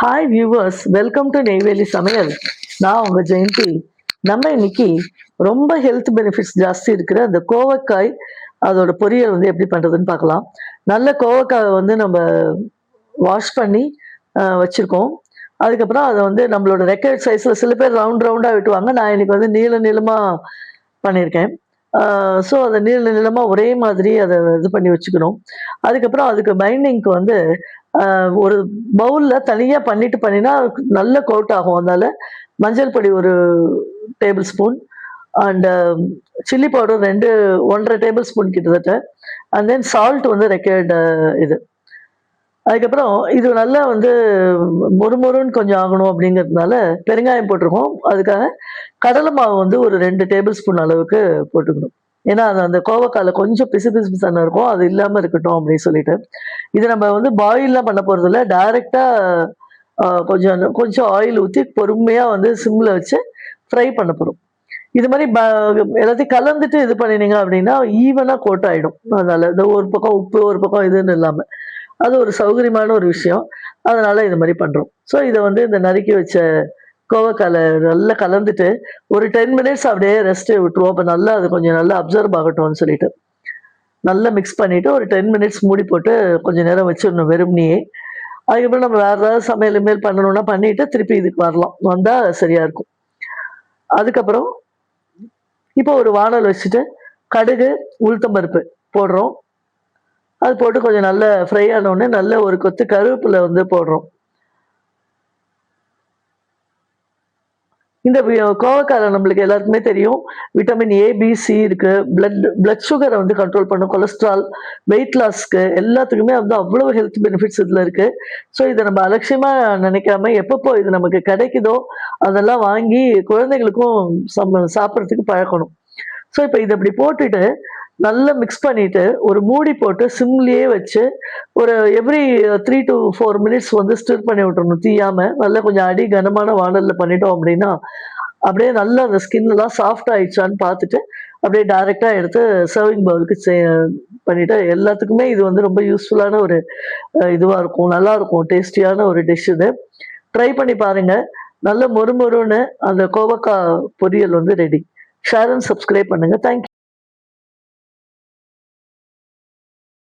Hi viewers, welcome to Neyveli சமையல். நான் உங்க ஜெயந்தி. நம்ம இன்னைக்கு ரொம்ப ஹெல்த் பெனிஃபிட்ஸ் ஜாஸ்தி இருக்கிற அந்த கோவக்காய் அதோட பொரியல் வந்து எப்படி பண்றதுன்னு பார்க்கலாம். நல்ல கோவக்காய் வந்து நம்ம வாஷ் பண்ணி வச்சிருக்கோம். அதுக்கப்புறம் அதை வந்து நம்மளோட ரெக்கைட் சைஸ்ல சில பேர் ரவுண்ட் ரவுண்டா வெட்டுவாங்க. நான் இன்னைக்கு வந்து நீள நீளமா பண்ணியிருக்கேன். ஸோ அதை நீள நீளமா ஒரே மாதிரி அதை இது பண்ணி வச்சுக்கணும். அதுக்கப்புறம் அதுக்கு பைண்டிங்க்கு வந்து ஒரு பவுல்ல தனியா பண்ணினா நல்ல கோட் ஆகும். அதனால மஞ்சள் பொடி ஒரு table spoon and chilli powder 1.5 table spoon கிட்டத்தட்ட. அண்ட் தென் சால்ட் வந்து ரெக்கையர்டு இது. அதுக்கப்புறம் இது நல்லா வந்து மொறுமொறுன்னு கொஞ்சம் ஆகணும் அப்படிங்கிறதுனால பெருங்காயம் போட்டிருக்கோம். அதுக்காக கடலை மாவு வந்து ஒரு 2 டேபிள் ஸ்பூன் அளவுக்கு போட்டுக்கணும். ஏன்னா அது அந்த கோவக்கால கொஞ்சம் பிசு பிசு பிசுன்னு இருக்கும், அது இல்லாமல் இருக்கட்டும் அப்படின்னு சொல்லிட்டு. இது நம்ம வந்து பாயில்லாம் பண்ண போறது இல்லை, டைரக்டா கொஞ்சம் கொஞ்சம் ஆயில் ஊற்றி பொறுமையாக வந்து சிம்மில் வச்சு ஃப்ரை பண்ண போகிறோம். இது மாதிரி எல்லாத்தையும் கலந்துட்டு இது பண்ணினீங்க அப்படின்னா ஈவனாக கோட் ஆகிடும். அதனால இந்த ஒரு பக்கம் உப்பு ஒரு பக்கம் இதுன்னு இல்லாமல் அது ஒரு சௌகரியமான ஒரு விஷயம். அதனால இது மாதிரி பண்றோம். ஸோ இதை வந்து இந்த நறுக்கி வச்ச கோவக்கால நல்லா கலந்துட்டு ஒரு 10 மினிட்ஸ் அப்படியே ரெஸ்ட் விட்டுருவோம். அப்போ நல்லா அது கொஞ்சம் நல்லா அப்சர்வ் ஆகட்டும்னு சொல்லிட்டு நல்லா மிக்ஸ் பண்ணிட்டு ஒரு 10 மினிட்ஸ் மூடி போட்டு கொஞ்சம் நேரம் வச்சிடணும் வெறும்னியே. அதுக்கப்புறம் நம்ம வேற ஏதாவது சமையல் மேல் பண்ணணும்னா பண்ணிட்டு திருப்பி இதுக்கு வரலாம், வந்தா சரியா இருக்கும். அதுக்கப்புறம் இப்போ ஒரு வானல் வச்சுட்டு கடுகு உளுத்தம்பருப்பு போடுறோம். அது போட்டு கொஞ்சம் நல்லா ஃப்ரை ஆனோடனே நல்ல ஒரு கொத்து கருவேப்பிலை வந்து போடுறோம். இந்த கோவக்கால நம்மளுக்கு எல்லாருக்குமே தெரியும், விட்டமின் ஏ பி சி இருக்கு. பிளட் சுகரை வந்து கண்ட்ரோல் பண்ணும், கொலஸ்ட்ரால், வெயிட் லாஸ்க்கு எல்லாத்துக்குமே வந்து அவ்வளவு ஹெல்த் பெனிஃபிட்ஸ் இதுல இருக்கு. ஸோ இதை நம்ம அலட்சியமா நினைக்காம எப்பப்போ இது நமக்கு கிடைக்குதோ அதெல்லாம் வாங்கி குழந்தைகளுக்கும் சாப்பிட்றதுக்கு பழக்கணும். ஸோ இப்போ இதை இப்படி போட்டுட்டு நல்லா மிக்ஸ் பண்ணிட்டு ஒரு மூடி போட்டு சிம்லேயே வச்சு ஒரு எவ்ரி 3 to 4 மினிட்ஸ் வந்து ஸ்டிர் பண்ணி விட்டுறணும் தீயாம. நல்லா கொஞ்சம் அடி கனமான வானல்ல பண்ணிட்டோம் அப்படின்னா அப்படியே நல்லா அந்த ஸ்கின் எல்லாம் சாஃப்ட் ஆயிடுச்சான்னு பார்த்துட்டு அப்படியே டைரக்டா எடுத்து சர்விங் பவுலுக்கு பண்ணிட்டு எல்லாத்துக்குமே இது வந்து ரொம்ப யூஸ்ஃபுல்லான ஒரு இதுவா இருக்கும், நல்லா இருக்கும், டேஸ்டியான ஒரு டிஷ் இது. ட்ரை பண்ணி பாருங்க. நல்ல மொறுமொறுன்னு அந்த கோவக்காய் பொரியல் வந்து ரெடி. ஷேர் அண்ட் சப்ஸ்கிரைப் பண்ணுங்க. தேங்க்யூ.